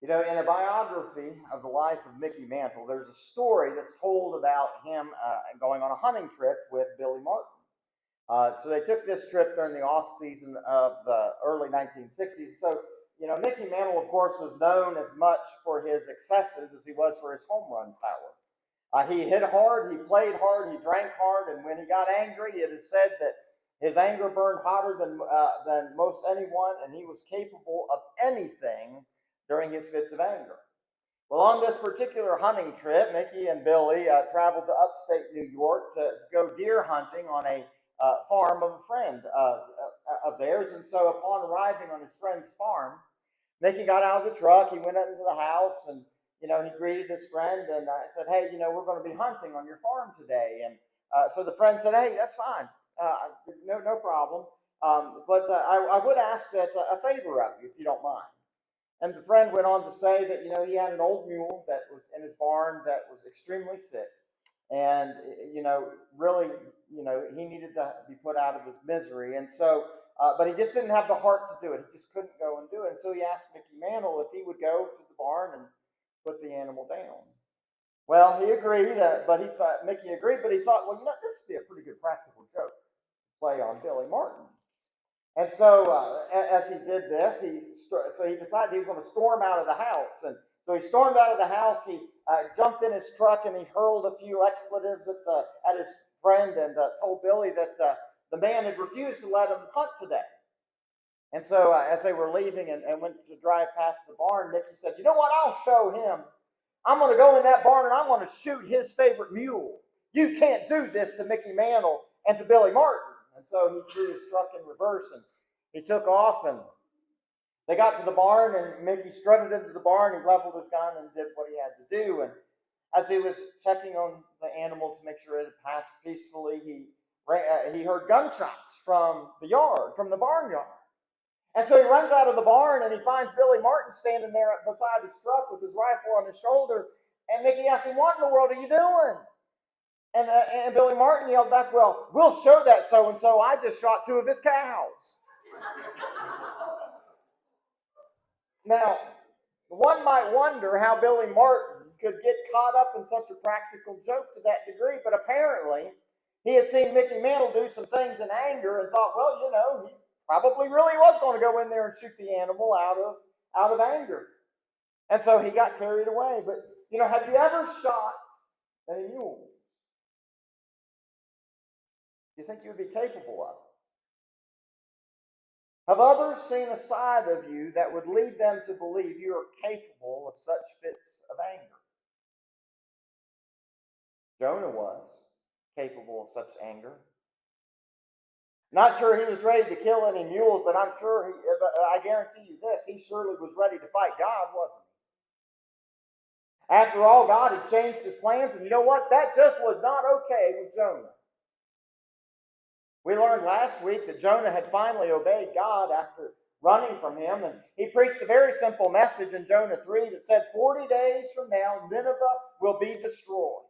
In a biography of the life of Mickey Mantle, there's a story that's told about him going on a hunting trip with Billy Martin. So they took this trip during the off season of the early 1960s. So, Mickey Mantle, of course, was known as much for his excesses as he was for his home run power. He hit hard, he played hard, he drank hard, and when he got angry, it is said that his anger burned hotter than most anyone, and he was capable of anything during his fits of anger. Well, on this particular hunting trip, Mickey and Billy traveled to upstate New York to go deer hunting on a farm of a friend of theirs. And so upon arriving on his friend's farm, Mickey got out of the truck, he went into the house, and he greeted his friend and said, "Hey, we're going to be hunting on your farm today." And so the friend said, "Hey, that's fine, no problem. But I would ask that a favor of you, if you don't mind." And the friend went on to say that he had an old mule that was in his barn that was extremely sick, and really he needed to be put out of his misery. And so, but he just didn't have the heart to do it. He just couldn't go and do it. And so he asked Mickey Mantle if he would go to the barn and put the animal down. Well, he agreed, Mickey agreed, but he thought, well, this would be a pretty good practical joke to play on Billy Martin. And so, as he did this, he decided he was going to storm out of the house. And so he stormed out of the house. He jumped in his truck and he hurled a few expletives at his friend and told Billy that the man had refused to let him hunt today. And so, as they were leaving and went to drive past the barn, Mickey said, "You know what? I'll show him. I'm going to go in that barn and I'm going to shoot his favorite mule. You can't do this to Mickey Mantle and to Billy Martin." And so he threw his truck in reverse and he took off, and they got to the barn, and Mickey strutted into the barn. He leveled his gun and did what he had to do. And as he was checking on the animal to make sure it had passed peacefully, he heard gunshots from the barnyard. And so he runs out of the barn and he finds Billy Martin standing there beside his truck with his rifle on his shoulder. And Mickey asks him, "What in the world are you doing?" And Billy Martin yelled back, "Well, we'll show that so-and-so. I just shot 2 of his cows." Now, one might wonder how Billy Martin could get caught up in such a practical joke to that degree, but apparently he had seen Mickey Mantle do some things in anger and thought, well, he probably really was going to go in there and shoot the animal out of anger. And so he got carried away. But, have you ever shot a mule? Do you think you would be capable of it? Have others seen a side of you that would lead them to believe you are capable of such fits of anger? Jonah was capable of such anger. Not sure he was ready to kill any mules, but I guarantee you this, he surely was ready to fight God, wasn't he? After all, God had changed his plans, and you know what? That just was not okay with Jonah. We learned last week that Jonah had finally obeyed God after running from him, and he preached a very simple message in Jonah 3 that said, 40 days from now, Nineveh will be destroyed.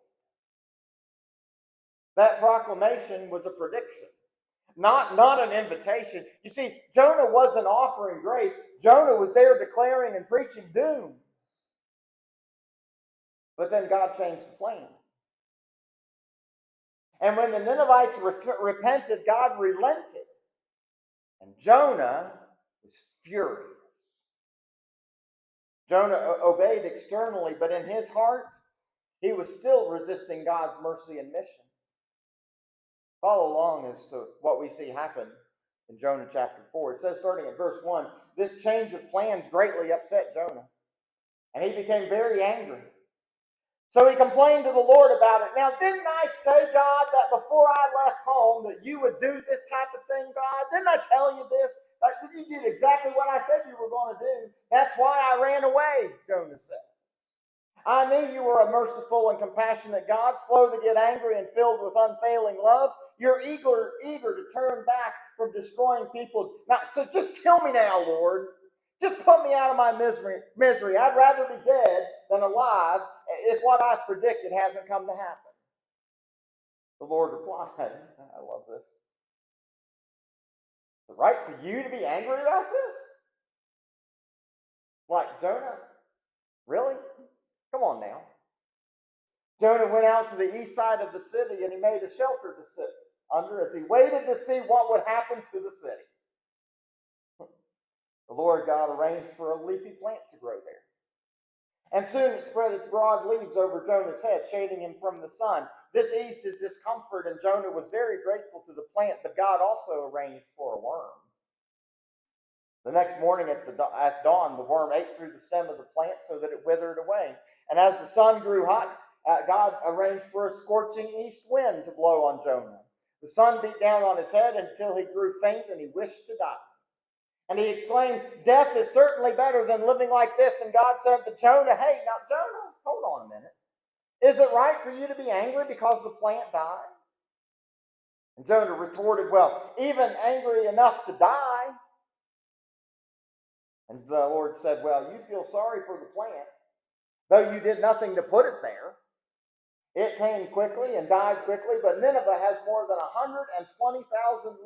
That proclamation was a prediction, not an invitation. You see, Jonah wasn't offering grace. Jonah was there declaring and preaching doom. But then God changed the plan. And when the Ninevites repented, God relented. And Jonah was furious. Jonah obeyed externally, but in his heart, he was still resisting God's mercy and mission. Follow along as to what we see happen in Jonah chapter 4. It says, starting at verse 1, "This change of plans greatly upset Jonah, and he became very angry. So he complained to the Lord about it. Now, didn't I say, God, that before I left home that you would do this type of thing, God? Didn't I tell you this? You did exactly what I said you were going to do. That's why I ran away," Jonah said. "I knew you were a merciful and compassionate God, slow to get angry and filled with unfailing love. You're eager to turn back from destroying people. Now, so just kill me now, Lord. Just put me out of my misery. I'd rather be dead than alive if what I've predicted hasn't come to happen." The Lord replied, I love this, "Is it right for you to be angry about this? Like Jonah, Really? Come on now. Jonah went out to the east side of the city and he made a shelter to sit under as he waited to see what would happen to the city. The Lord God arranged for a leafy plant to grow there. And soon it spread its broad leaves over Jonah's head, shading him from the sun. This eased his discomfort, and Jonah was very grateful to the plant, but God also arranged for a worm. The next morning at dawn, the worm ate through the stem of the plant so that it withered away. And as the sun grew hot, God arranged for a scorching east wind to blow on Jonah. The sun beat down on his head until he grew faint and he wished to die. And he exclaimed, "Death is certainly better than living like this." And God said to Jonah, "Hey, now Jonah, hold on a minute. Is it right for you to be angry because the plant died?" And Jonah retorted, "Well, even angry enough to die." And the Lord said, "Well, you feel sorry for the plant, though you did nothing to put it there. It came quickly and died quickly, but Nineveh has more than 120,000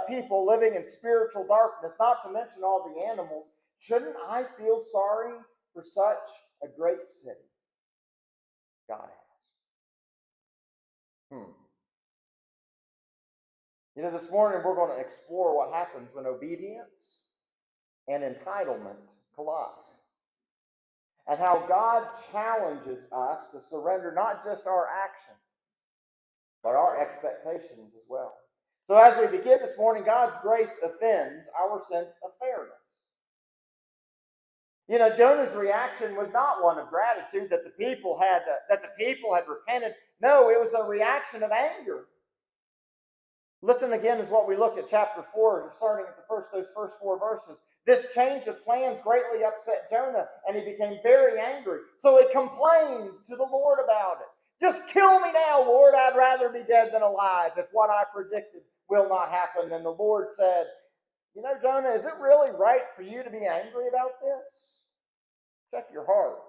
people living in spiritual darkness, not to mention all the animals. Shouldn't I feel sorry for such a great city?" God asked. This morning we're going to explore what happens when obedience and entitlement collide, and how God challenges us to surrender not just our actions, but our expectations as well. So as we begin this morning, God's grace offends our sense of fairness. Jonah's reaction was not one of gratitude that the people had repented. No, it was a reaction of anger. Listen again as what we looked at chapter 4, starting at those first 4 verses. This change of plans greatly upset Jonah, and he became very angry. So he complained to the Lord about it. "Just kill me now, Lord. I'd rather be dead than alive if what I predicted will not happen." And the Lord said, "Jonah, is it really right for you to be angry about this? Check your heart."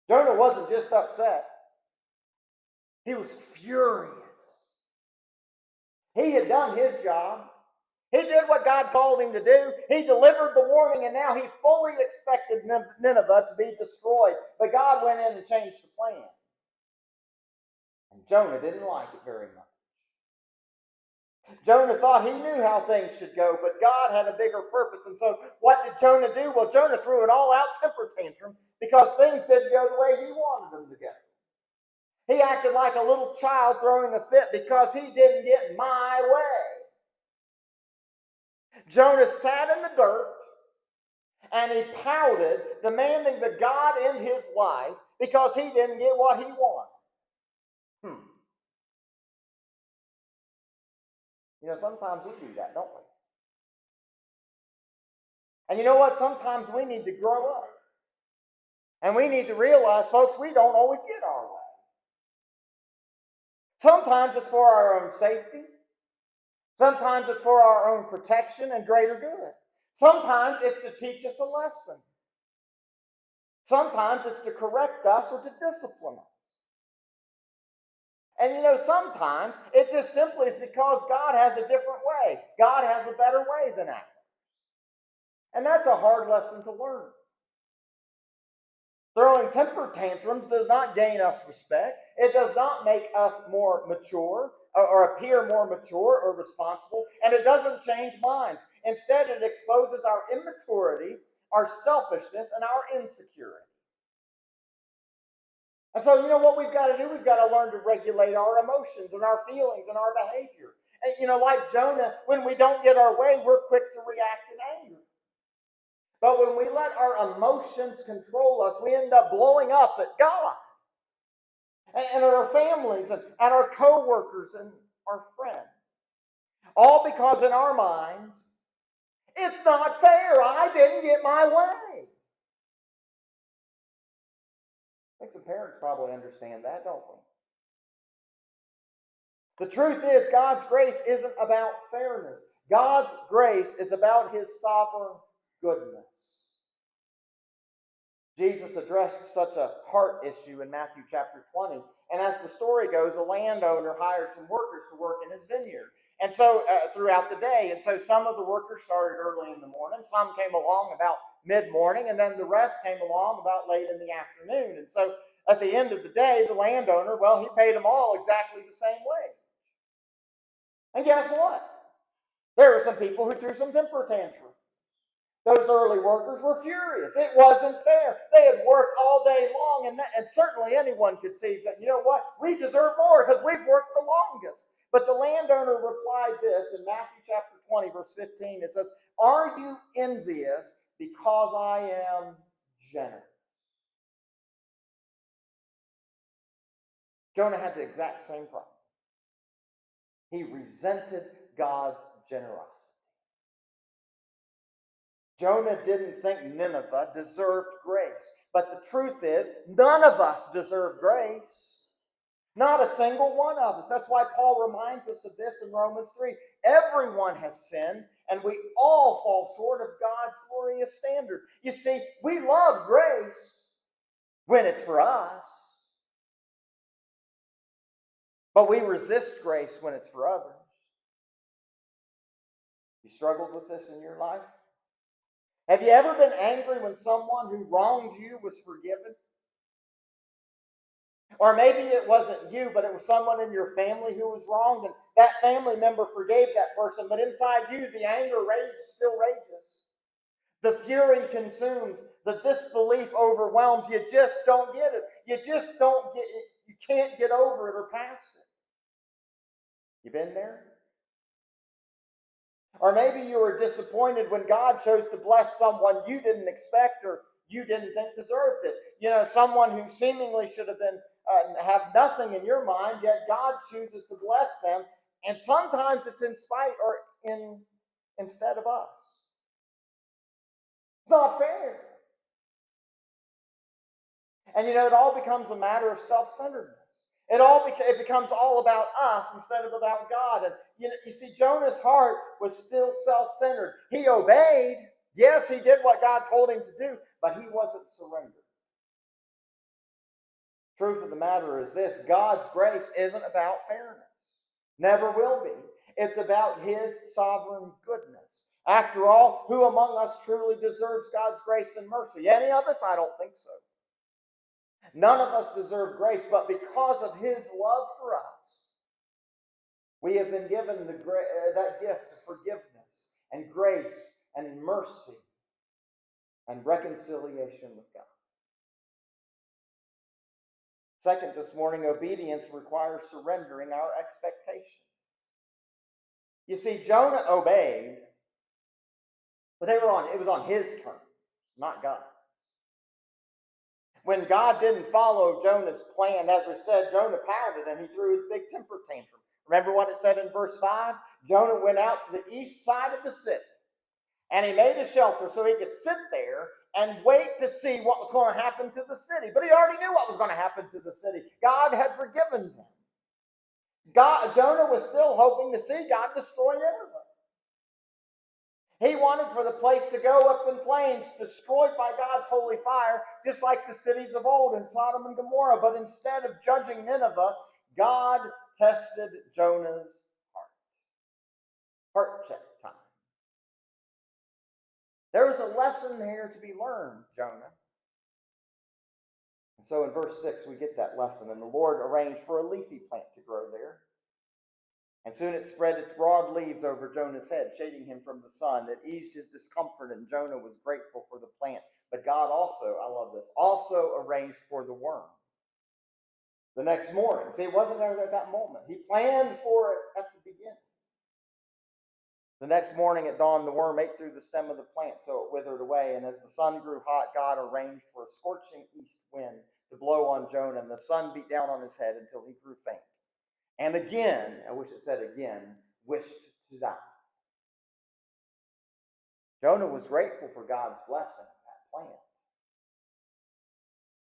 Jonah wasn't just upset. He was furious. He had done his job. He did what God called him to do. He delivered the warning, and now he fully expected Nineveh to be destroyed. But God went in and changed the plan. And Jonah didn't like it very much. Jonah thought he knew how things should go, but God had a bigger purpose. And so what did Jonah do? Well, Jonah threw an all-out temper tantrum because things didn't go the way he wanted them to go. He acted like a little child throwing a fit because he didn't get my way. Jonah sat in the dirt and he pouted, demanding the God in his life because he didn't get what he wanted. Sometimes we do that, don't we? And you know what? Sometimes we need to grow up. And we need to realize, folks, we don't always get our way. Sometimes it's for our own safety. Sometimes it's for our own protection and greater good. Sometimes it's to teach us a lesson. Sometimes it's to correct us or to discipline us. And sometimes it just simply is because God has a different way. God has a better way than ours. And that's a hard lesson to learn. Throwing temper tantrums does not gain us respect. It does not make us more mature or appear more mature or responsible. And it doesn't change minds. Instead, it exposes our immaturity, our selfishness, and our insecurity. And so, what we've got to do? We've got to learn to regulate our emotions and our feelings and our behavior. And, like Jonah, when we don't get our way, we're quick to react in anger. But when we let our emotions control us, we end up blowing up at God and at our families and at our co-workers and our friends. All because in our minds, it's not fair. I didn't get my way. I think some parents probably understand that, don't we? The truth is, God's grace isn't about fairness. God's grace is about His sovereign goodness. Jesus addressed such a heart issue in Matthew chapter 20. And as the story goes, a landowner hired some workers to work in his vineyard. And so throughout the day. And so some of the workers started early in the morning. Some came along about mid-morning. And then the rest came along about late in the afternoon. And so at the end of the day, the landowner, well, he paid them all exactly the same way. And guess what? There were some people who threw some temper tantrums. Those early workers were furious. It wasn't fair. They had worked all day long, and certainly anyone could see that, you know what, we deserve more because we've worked the longest. But the landowner replied this in Matthew chapter 20, verse 15. It says, "Are you envious because I am generous?" Jonah had the exact same problem. He resented God's generosity. Jonah didn't think Nineveh deserved grace. But the truth is, none of us deserve grace. Not a single one of us. That's why Paul reminds us of this in Romans 3. Everyone has sinned, and we all fall short of God's glorious standard. You see, we love grace when it's for us, but we resist grace when it's for others. You struggled with this in your life? Have you ever been angry when someone who wronged you was forgiven? Or maybe it wasn't you, but it was someone in your family who was wronged, and that family member forgave that person, but inside you, the anger still rages. The fury consumes. The disbelief overwhelms. You just don't get it. You just don't get it. You can't get over it or past it. You been there? Or maybe you were disappointed when God chose to bless someone you didn't expect or you didn't think deserved it. You know, someone who seemingly should have been have nothing in your mind, yet God chooses to bless them, and sometimes it's in spite or instead of us. It's not fair. And you know, it all becomes a matter of self-centeredness. It becomes all about us instead of about God. And you see, Jonah's heart was still self-centered. He obeyed. Yes, he did what God told him to do, but he wasn't surrendered. Truth of the matter is this: God's grace isn't about fairness. Never will be. It's about his sovereign goodness. After all, who among us truly deserves God's grace and mercy? Any of us? I don't think so. None of us deserve grace, but because of his love for us, we have been given that gift of forgiveness and grace and mercy and reconciliation with God. Second, this morning, obedience requires surrendering our expectations. You see, Jonah obeyed, but it was on his terms, not God's. When God didn't follow Jonah's plan, as we said, Jonah pouted and he threw his big temper tantrum. Remember what it said in verse 5? Jonah went out to the east side of the city, and he made a shelter so he could sit there and wait to see what was going to happen to the city. But he already knew what was going to happen to the city. God had forgiven them. Jonah was still hoping to see God destroy everything. He wanted for the place to go up in flames, destroyed by God's holy fire, just like the cities of old in Sodom and Gomorrah. But instead of judging Nineveh, God tested Jonah's heart. Heart check time. There was a lesson here to be learned, Jonah. And so in verse 6, we get that lesson. And the Lord arranged for a leafy plant to grow there. And soon it spread its broad leaves over Jonah's head, shading him from the sun. It eased his discomfort, and Jonah was grateful for the plant. But God also, I love this, also arranged for the worm. The next morning. See, it wasn't there at that moment. He planned for it at the beginning. The next morning at dawn, the worm ate through the stem of the plant, so it withered away. And as the sun grew hot, God arranged for a scorching east wind to blow on Jonah, and the sun beat down on his head until he grew faint. And again, I wish it said again, wished to die. Jonah was grateful for God's blessing, that plan.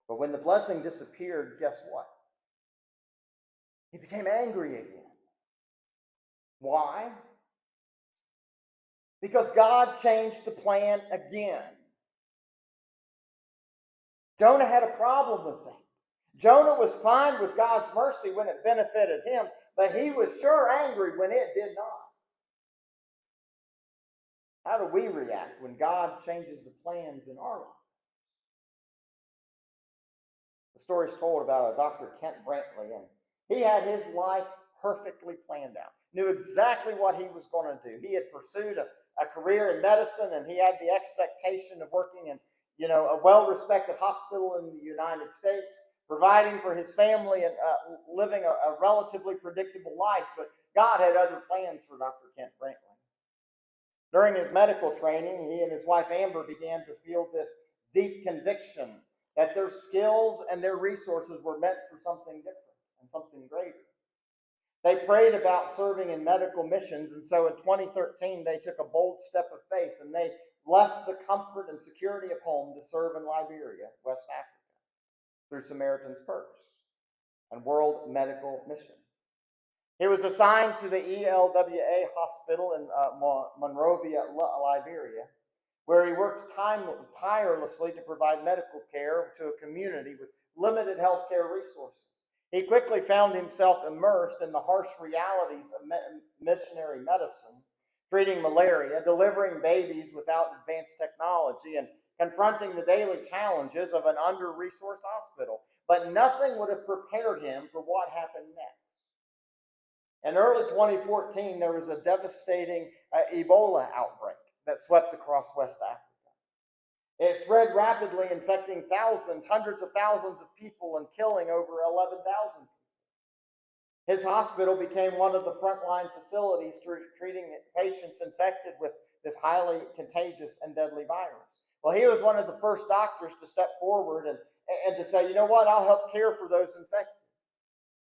But when the blessing disappeared, guess what? He became angry again. Why? Because God changed the plan again. Jonah had a problem with that. Jonah was fine with God's mercy when it benefited him, but he was sure angry when it did not. How do we react when God changes the plans in our life? The story's told about a Dr. Kent Brantley, and he had his life perfectly planned out. Knew exactly what he was going to do. He had pursued a career in medicine, and he had the expectation of working in, a well-respected hospital in the United States, providing for his family and living a relatively predictable life. But God had other plans for Dr. Kent Brantley. During his medical training, he and his wife Amber began to feel this deep conviction that their skills and their resources were meant for something different and something greater. They prayed about serving in medical missions, and so in 2013 they took a bold step of faith and they left the comfort and security of home to serve in Liberia, West Africa, through Samaritan's Purse and World Medical Mission. He was assigned to the ELWA hospital in Monrovia, Liberia, where he worked tirelessly to provide medical care to a community with limited healthcare resources. He quickly found himself immersed in the harsh realities of missionary medicine, treating malaria, delivering babies without advanced technology, and confronting the daily challenges of an under-resourced hospital. But nothing would have prepared him for what happened next. In early 2014, there was a devastating Ebola outbreak that swept across West Africa. It spread rapidly, infecting thousands, hundreds of thousands of people and killing over 11,000 people. His hospital became one of the frontline facilities treating patients infected with this highly contagious and deadly virus. Well, he was one of the first doctors to step forward and to say, you know what, I'll help care for those infected.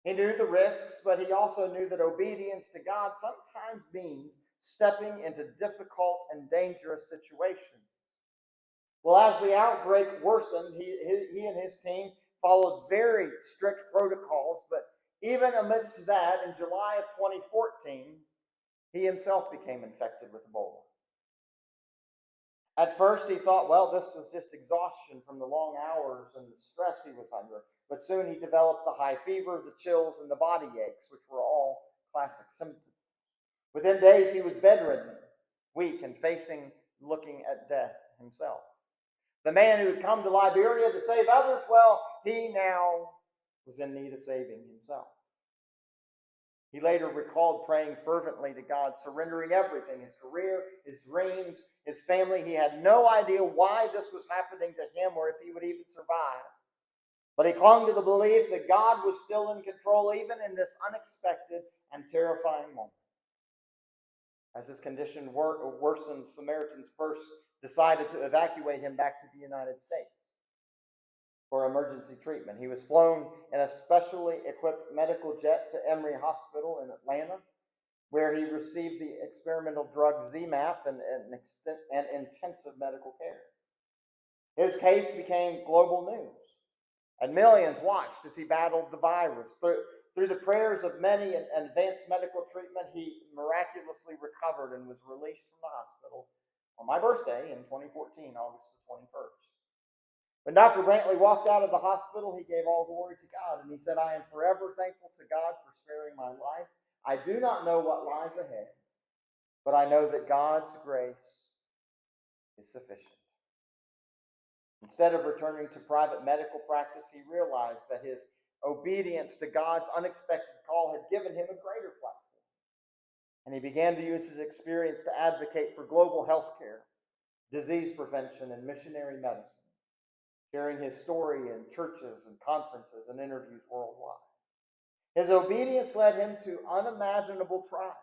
He knew the risks, but he also knew that obedience to God sometimes means stepping into difficult and dangerous situations. Well, as the outbreak worsened, he and his team followed very strict protocols, but even amidst that, in July of 2014, he himself became infected with Ebola. At first, he thought, well, this was just exhaustion from the long hours and the stress he was under. But soon he developed the high fever, the chills, and the body aches, which were all classic symptoms. Within days, he was bedridden, weak, and looking at death himself. The man who had come to Liberia to save others, well, he now was in need of saving himself. He later recalled praying fervently to God, surrendering everything, his career, his dreams, his family. He had no idea why this was happening to him or if he would even survive. But he clung to the belief that God was still in control, even in this unexpected and terrifying moment. As his condition worsened, Samaritan's Purse decided to evacuate him back to the United States for emergency treatment. He was flown in a specially equipped medical jet to Emory Hospital in Atlanta, where he received the experimental drug ZMapp and intensive medical care. His case became global news, and millions watched as he battled the virus. Through the prayers of many and advanced medical treatment, he miraculously recovered and was released from the hospital on my birthday in 2014, August the 21st. When Dr. Brantley walked out of the hospital, he gave all glory to God, and he said, I am forever thankful to God for sparing my life. I do not know what lies ahead, but I know that God's grace is sufficient. Instead of returning to private medical practice, he realized that his obedience to God's unexpected call had given him a greater platform. And he began to use his experience to advocate for global health care, disease prevention, and missionary medicine, sharing his story in churches and conferences and interviews worldwide. His obedience led him to unimaginable trials,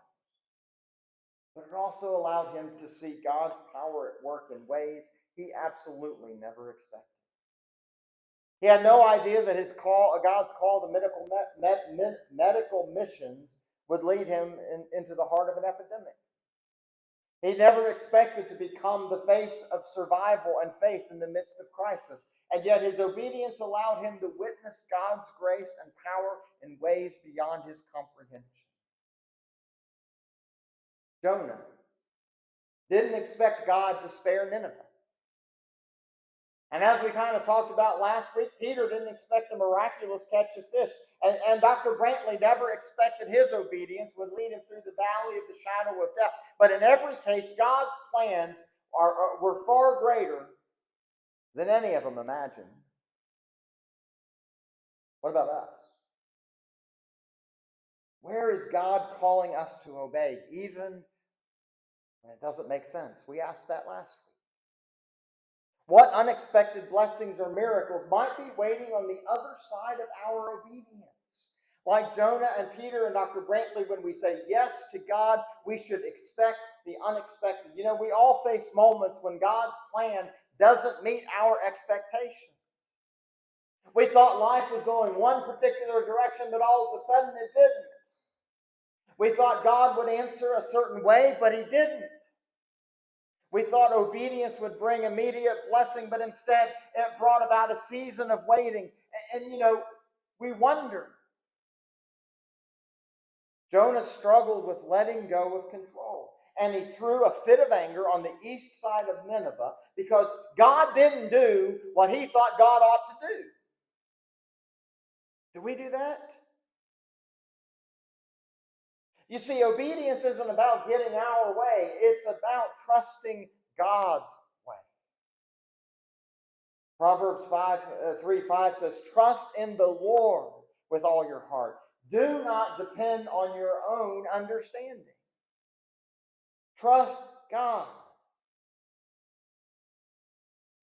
but it also allowed him to see God's power at work in ways he absolutely never expected. He had no idea that God's call to medical missions would lead him into the heart of an epidemic. He never expected to become the face of survival and faith in the midst of crisis. And yet his obedience allowed him to witness God's grace and power in ways beyond his comprehension. Jonah didn't expect God to spare Nineveh. And as we kind of talked about last week, Peter didn't expect a miraculous catch of fish. And Dr. Brantley never expected his obedience would lead him through the valley of the shadow of death. But in every case, God's plans were far greater than any of them imagined. What about us? Where is God calling us to obey, even when it doesn't make sense? We asked that last week. What unexpected blessings or miracles might be waiting on the other side of our obedience? Like Jonah and Peter and Dr. Brantley, when we say yes to God, we should expect the unexpected. You know, we all face moments when God's plan doesn't meet our expectations. We thought life was going one particular direction, but all of a sudden it didn't. We thought God would answer a certain way, but He didn't. We thought obedience would bring immediate blessing, but instead it brought about a season of waiting. And you know, we wonder. Jonah struggled with letting go of control. And he threw a fit of anger on the east side of Nineveh because God didn't do what he thought God ought to do. Do we do that? You see, obedience isn't about getting our way. It's about trusting God's way. Proverbs 3:5 says, trust in the Lord with all your heart. Do not depend on your own understanding. Trust God.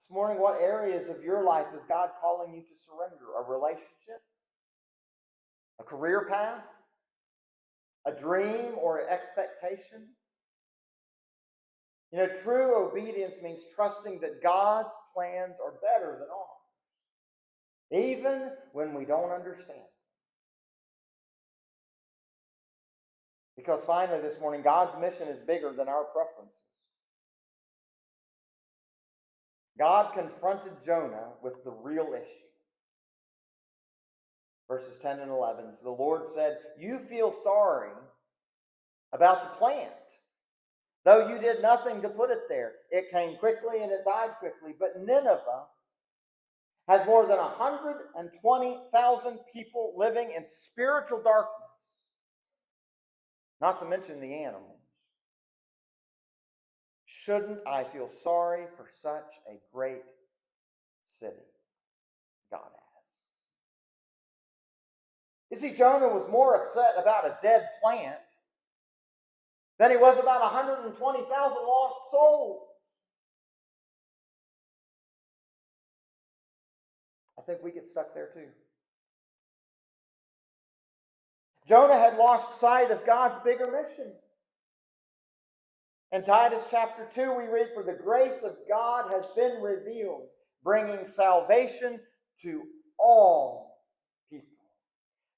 This morning, what areas of your life is God calling you to surrender? A relationship? A career path? A dream or expectation? You know, true obedience means trusting that God's plans are better than ours, even when we don't understand. Because finally this morning, God's mission is bigger than our preferences. God confronted Jonah with the real issue. Verses 10 and 11. So the Lord said, you feel sorry about the plant, though you did nothing to put it there. It came quickly and it died quickly. But Nineveh has more than 120,000 people living in spiritual darkness, not to mention the animals. Shouldn't I feel sorry for such a great city? God asks. You see, Jonah was more upset about a dead plant than he was about 120,000 lost souls. I think we get stuck there too. Jonah had lost sight of God's bigger mission. In Titus chapter 2, we read, for the grace of God has been revealed, bringing salvation to all people.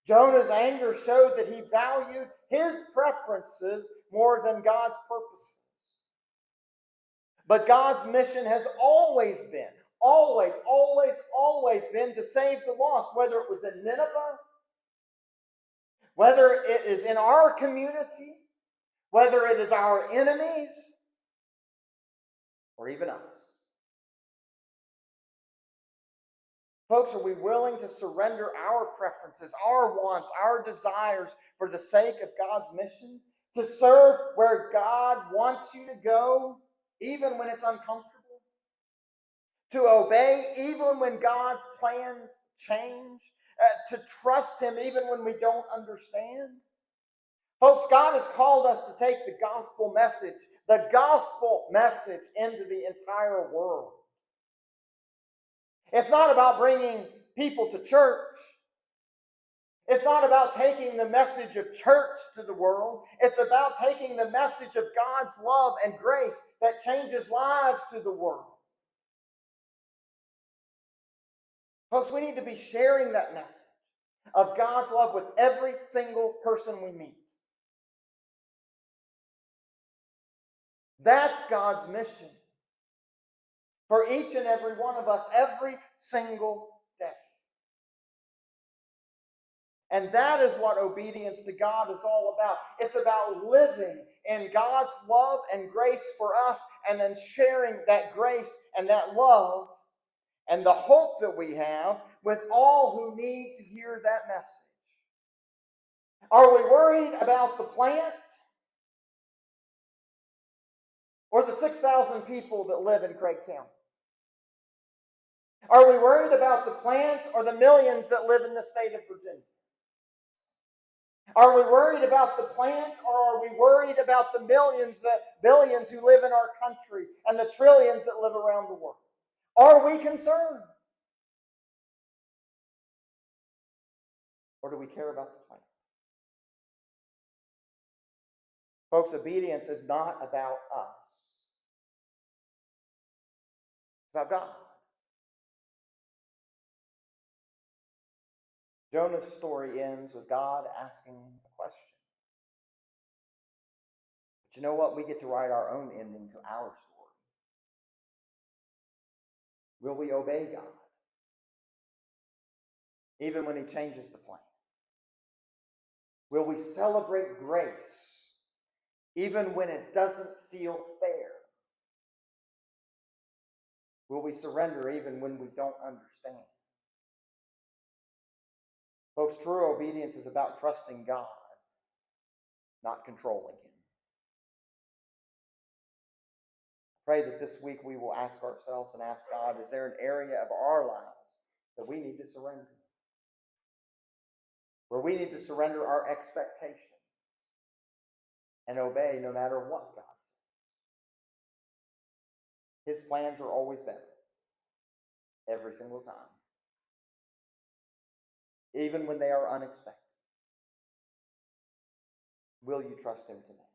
Jonah's anger showed that he valued his preferences more than God's purposes. But God's mission has always been to save the lost, whether it was in Nineveh, whether it is in our community, whether it is our enemies, or even us. Folks, are we willing to surrender our preferences, our wants, our desires for the sake of God's mission? To serve where God wants you to go, even when it's uncomfortable? To obey even when God's plans change? To trust Him even when we don't understand? Folks, God has called us to take the gospel message into the entire world. It's not about bringing people to church. It's not about taking the message of church to the world. It's about taking the message of God's love and grace that changes lives to the world. Folks, we need to be sharing that message of God's love with every single person we meet. That's God's mission for each and every one of us every single day. And that is what obedience to God is all about. It's about living in God's love and grace for us and then sharing that grace and that love and the hope that we have with all who need to hear that message? Are we worried about the plant or the 6,000 people that live in Craig County? Are we worried about the plant or the millions that live in the state of Virginia? Are we worried about the plant, or are we worried about the billions who live in our country and the trillions that live around the world? Are we concerned? Or do we care about the plant? Folks, obedience is not about us. It's about God. Jonah's story ends with God asking a question. But you know what? We get to write our own ending to our story. Will we obey God? Even when He changes the plan? Will we celebrate grace even when it doesn't feel fair? Will we surrender even when we don't understand? Folks, true obedience is about trusting God, not controlling Him. Pray that this week we will ask ourselves and ask God, is there an area of our lives that we need to surrender? Where we need to surrender our expectations and obey no matter what God says. His plans are always better, every single time, even when they are unexpected. Will you trust Him today?